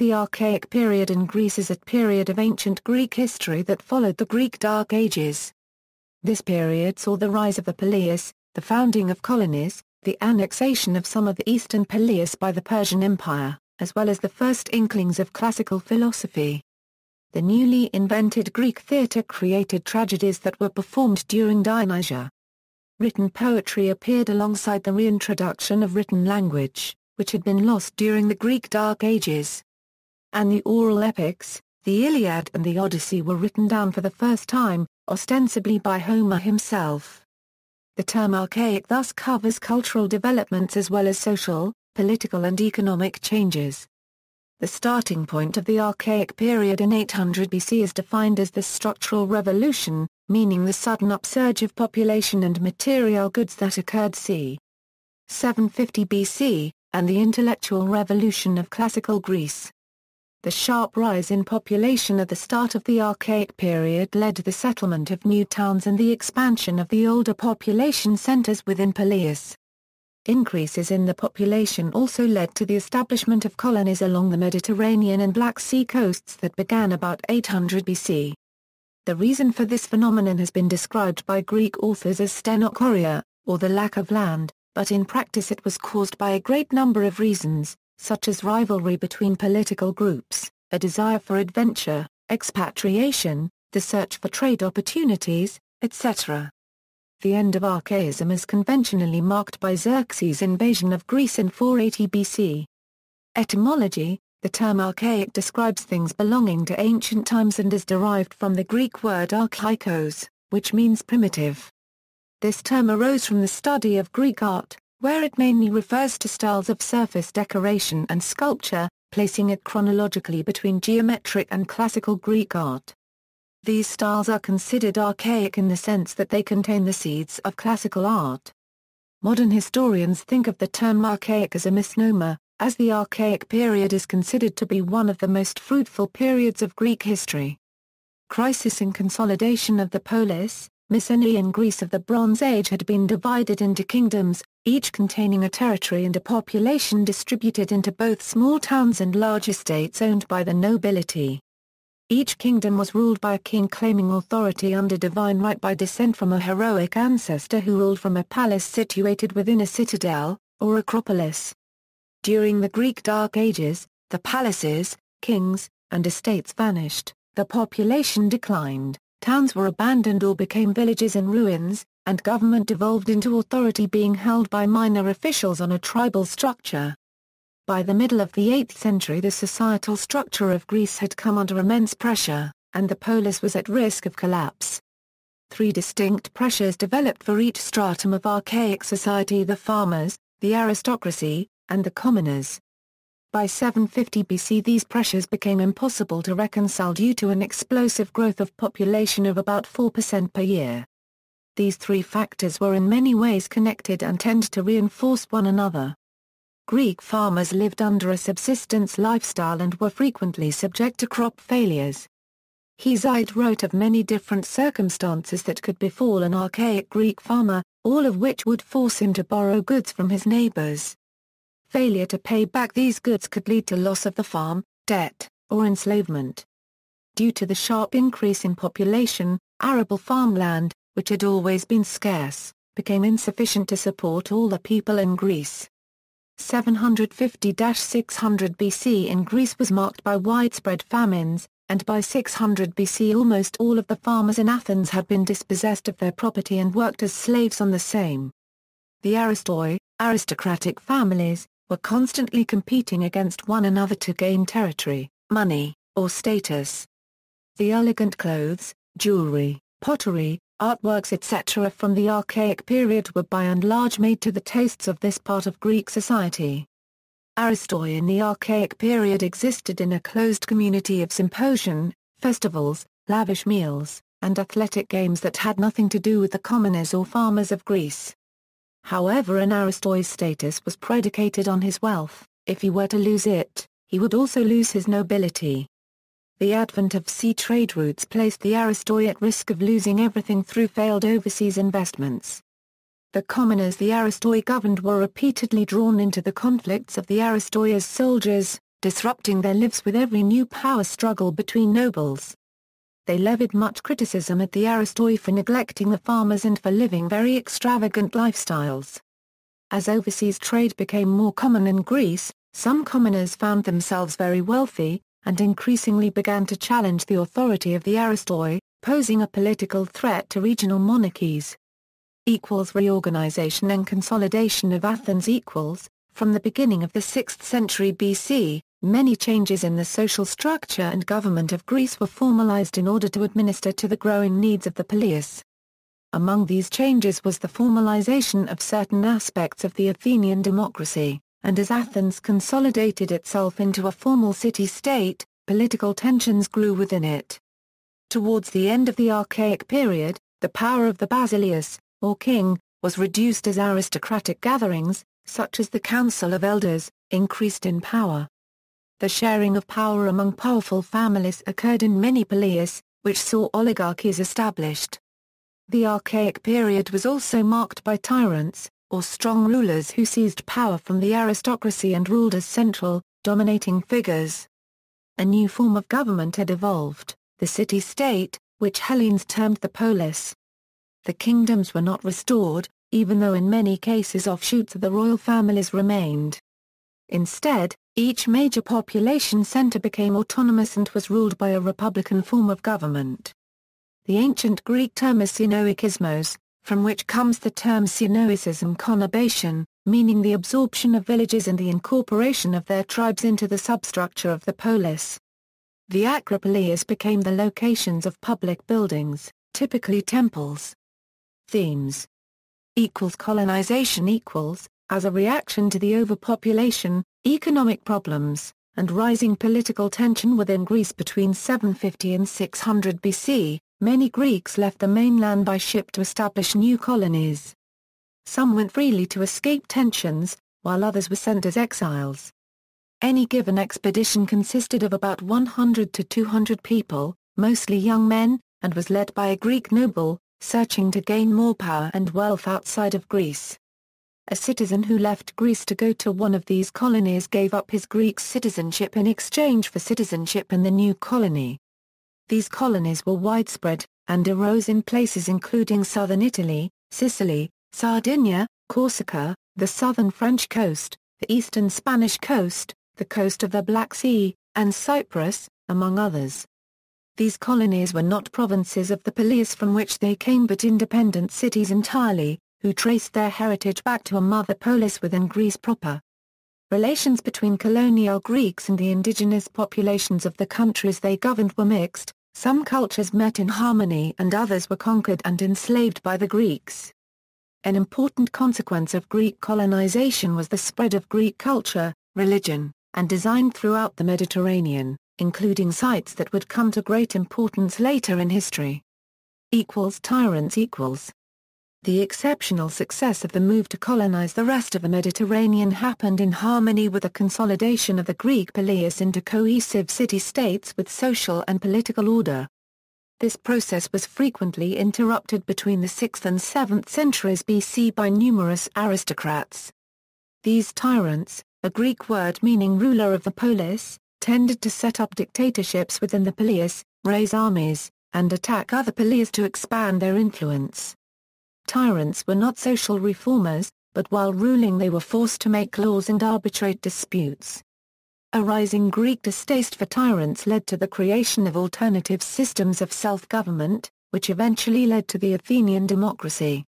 The Archaic period in Greece is a period of ancient Greek history that followed the Greek Dark Ages. This period saw the rise of the poleis, the founding of colonies, the annexation of some of the eastern poleis by the Persian Empire, as well as the first inklings of classical philosophy. The newly invented Greek theatre created tragedies that were performed during Dionysia. Written poetry appeared alongside the reintroduction of written language, which had been lost during the Greek Dark Ages. And the oral epics, the Iliad and the Odyssey, were written down for the first time, ostensibly by Homer himself. The term archaic thus covers cultural developments as well as social, political and economic changes. The starting point of the Archaic period in 800 BC is defined as the structural revolution, meaning the sudden upsurge of population and material goods that occurred c. 750 BC, and the intellectual revolution of classical Greece. The sharp rise in population at the start of the Archaic period led to the settlement of new towns and the expansion of the older population centers within poleis. Increases in the population also led to the establishment of colonies along the Mediterranean and Black Sea coasts that began about 800 BC. The reason for this phenomenon has been described by Greek authors as stenochoria, or the lack of land, but in practice it was caused by a great number of reasons, such as rivalry between political groups, a desire for adventure, expatriation, the search for trade opportunities, etc. The end of archaism is conventionally marked by Xerxes' invasion of Greece in 480 BC. Etymology: the term archaic describes things belonging to ancient times and is derived from the Greek word archaikos, which means primitive. This term arose from the study of Greek art, where it mainly refers to styles of surface decoration and sculpture, placing it chronologically between geometric and classical Greek art. These styles are considered archaic in the sense that they contain the seeds of classical art. Modern historians think of the term archaic as a misnomer, as the Archaic period is considered to be one of the most fruitful periods of Greek history. Crisis and consolidation of the Polis. Mycenaean Greece of the Bronze Age had been divided into kingdoms, each containing a territory and a population distributed into both small towns and large estates owned by the nobility. Each kingdom was ruled by a king claiming authority under divine right by descent from a heroic ancestor who ruled from a palace situated within a citadel, or acropolis. During the Greek Dark Ages, the palaces, kings, and estates vanished, the population declined. Towns were abandoned or became villages in ruins, and government devolved into authority being held by minor officials on a tribal structure. By the middle of the 8th century the societal structure of Greece had come under immense pressure, and the polis was at risk of collapse. Three distinct pressures developed for each stratum of archaic society: the farmers, the aristocracy, and the commoners. By 750 BC these pressures became impossible to reconcile due to an explosive growth of population of about 4% per year. These three factors were in many ways connected and tend to reinforce one another. Greek farmers lived under a subsistence lifestyle and were frequently subject to crop failures. Hesiod wrote of many different circumstances that could befall an archaic Greek farmer, all of which would force him to borrow goods from his neighbors. Failure to pay back these goods could lead to loss of the farm, debt, or enslavement. Due to the sharp increase in population, arable farmland, which had always been scarce, became insufficient to support all the people in Greece. 750–600 BC in Greece was marked by widespread famines, and by 600 BC almost all of the farmers in Athens had been dispossessed of their property and worked as slaves on the same. The aristoi, aristocratic families, were constantly competing against one another to gain territory, money, or status. The elegant clothes, jewelry, pottery, artworks etc. from the Archaic period were by and large made to the tastes of this part of Greek society. Aristoi in the Archaic period existed in a closed community of symposium, festivals, lavish meals, and athletic games that had nothing to do with the commoners or farmers of Greece. However, an aristoi's status was predicated on his wealth. If he were to lose it, he would also lose his nobility. The advent of sea trade routes placed the aristoi at risk of losing everything through failed overseas investments. The commoners the aristoi governed were repeatedly drawn into the conflicts of the aristoi as soldiers, disrupting their lives with every new power struggle between nobles. They levied much criticism at the aristoi for neglecting the farmers and for living very extravagant lifestyles. As overseas trade became more common in Greece, some commoners found themselves very wealthy, and increasingly began to challenge the authority of the aristoi, posing a political threat to regional monarchies. Reorganization and consolidation of Athens. From the beginning of the 6th century BC, many changes in the social structure and government of Greece were formalized in order to administer to the growing needs of the poleis. Among these changes was the formalization of certain aspects of the Athenian democracy, and as Athens consolidated itself into a formal city-state, political tensions grew within it. Towards the end of the Archaic period, the power of the basileus, or king, was reduced as aristocratic gatherings, such as the Council of Elders, increased in power. The sharing of power among powerful families occurred in many poleis, which saw oligarchies established. The Archaic period was also marked by tyrants, or strong rulers who seized power from the aristocracy and ruled as central, dominating figures. A new form of government had evolved, the city-state, which Hellenes termed the polis. The kingdoms were not restored, even though in many cases offshoots of the royal families remained. Instead, each major population center became autonomous and was ruled by a republican form of government. The ancient Greek term is synoikismos, from which comes the term synoicism conurbation, meaning the absorption of villages and the incorporation of their tribes into the substructure of the polis. The acropolis became the locations of public buildings, typically temples. Themes. Colonization as a reaction to the overpopulation, economic problems, and rising political tension within Greece between 750 and 600 BC, many Greeks left the mainland by ship to establish new colonies. Some went freely to escape tensions, while others were sent as exiles. Any given expedition consisted of about 100 to 200 people, mostly young men, and was led by a Greek noble, searching to gain more power and wealth outside of Greece. A citizen who left Greece to go to one of these colonies gave up his Greek citizenship in exchange for citizenship in the new colony. These colonies were widespread, and arose in places including southern Italy, Sicily, Sardinia, Corsica, the southern French coast, the eastern Spanish coast, the coast of the Black Sea, and Cyprus, among others. These colonies were not provinces of the polis from which they came but independent cities entirely, who traced their heritage back to a mother polis within Greece proper. Relations between colonial Greeks and the indigenous populations of the countries they governed were mixed, some cultures met in harmony and others were conquered and enslaved by the Greeks. An important consequence of Greek colonization was the spread of Greek culture, religion, and design throughout the Mediterranean, including sites that would come to great importance later in history. Tyrants. The exceptional success of the move to colonize the rest of the Mediterranean happened in harmony with the consolidation of the Greek polis into cohesive city-states with social and political order. This process was frequently interrupted between the 6th and 7th centuries BC by numerous aristocrats. These tyrants, a Greek word meaning ruler of the polis, tended to set up dictatorships within the polis, raise armies, and attack other polis to expand their influence. Tyrants were not social reformers, but while ruling they were forced to make laws and arbitrate disputes. A rising Greek distaste for tyrants led to the creation of alternative systems of self-government, which eventually led to the Athenian democracy.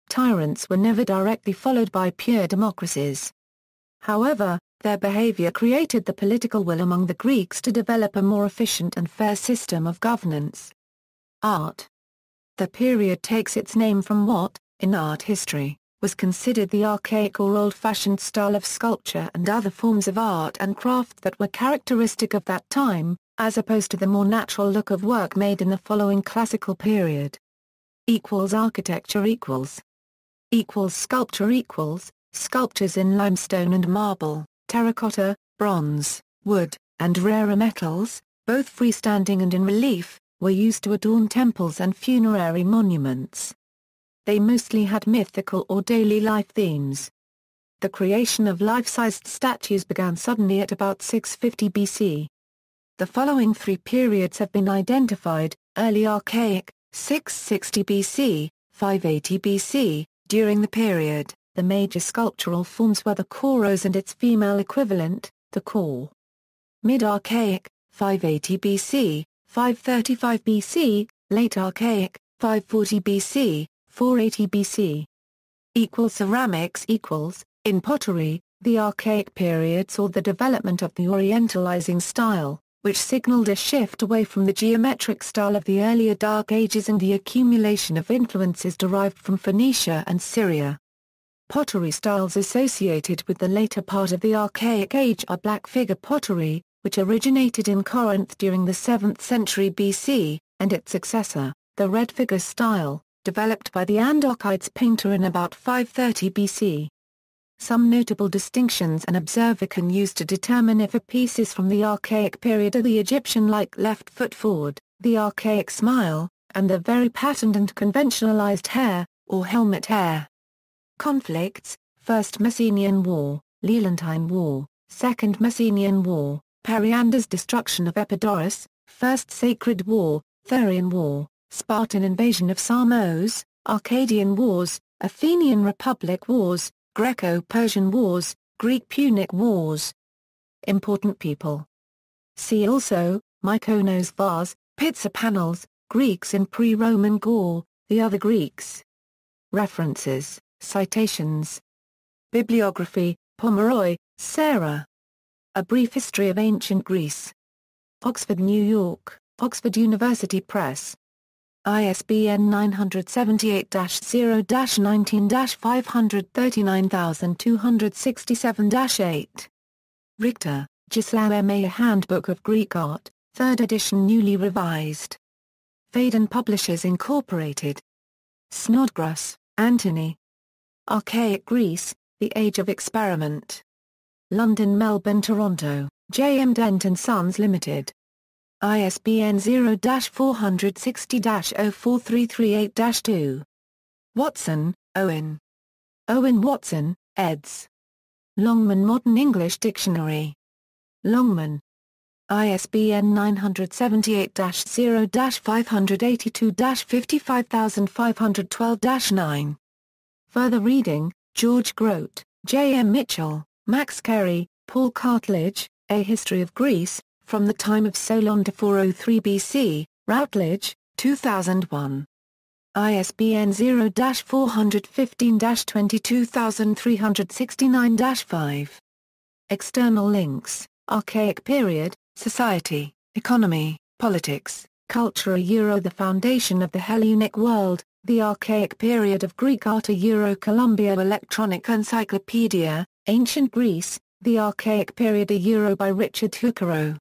Tyrants were never directly followed by pure democracies. However, their behavior created the political will among the Greeks to develop a more efficient and fair system of governance. Art. The period takes its name from what, in art history, was considered the archaic or old-fashioned style of sculpture and other forms of art and craft that were characteristic of that time, as opposed to the more natural look of work made in the following classical period. Architecture. Sculpture. Sculptures in limestone and marble, terracotta, bronze, wood, and rarer metals, both freestanding and in relief, were used to adorn temples and funerary monuments. They mostly had mythical or daily life themes. the creation of life-sized statues began suddenly at about 650 BC. The following three periods have been identified: Early Archaic, 660 BC, 580 BC. During the period, the major sculptural forms were the choros and its female equivalent, the core. Mid-Archaic, 580 BC, 535 BC, Late Archaic, 540 BC, 480 BC. Ceramics =, in pottery, the Archaic period saw the development of the Orientalizing style, which signaled a shift away from the geometric style of the earlier Dark Ages and the accumulation of influences derived from Phoenicia and Syria. Pottery styles associated with the later part of the Archaic Age are black figure pottery, which originated in Corinth during the 7th century BC, and its successor, the red figure style, developed by the Andokites painter in about 530 BC. Some notable distinctions an observer can use to determine if a piece is from the Archaic period are the Egyptian-like left foot forward, the Archaic smile, and the very patterned and conventionalized hair, or helmet hair. Conflicts: First Mycenaean War, Leontine War, Second Mycenaean War, Periander's destruction of Epidaurus, First Sacred War, Therian War, Spartan invasion of Samos, Arcadian Wars, Athenian Republic Wars, Greco-Persian Wars, Greek-Punic Wars. Important people. See also, Mykonos vase, Pizza panels, Greeks in pre-Roman Gaul, the other Greeks. References, citations. Bibliography, Pomeroy, Sarah. A Brief History of Ancient Greece. Oxford, New York, Oxford University Press. ISBN 978-0-19-539267-8. Richter, Gisela M. A Handbook of Greek Art, 3rd edition newly revised. Phaidon Publishers Incorporated. Snodgrass, Anthony. Archaic Greece, The Age of Experiment. London, Melbourne, Toronto, J. M. Dent and Sons Limited. ISBN 0-460-04338-2. Watson, Owen. Owen Watson, eds. Longman Modern English Dictionary. Longman. ISBN 978-0-582-55512-9. Further reading, George Grote, J. M. Mitchell, Max Carey, Paul Cartledge, A History of Greece, From the Time of Solon to 403 BC, Routledge, 2001. ISBN 0-415-22369-5. External links, Archaic Period, Society, Economy, Politics, Culture The Foundation of the Hellenic World, The Archaic Period of Greek Art Columbia Electronic Encyclopedia, Ancient Greece, The Archaic Period by Richard Hookerow.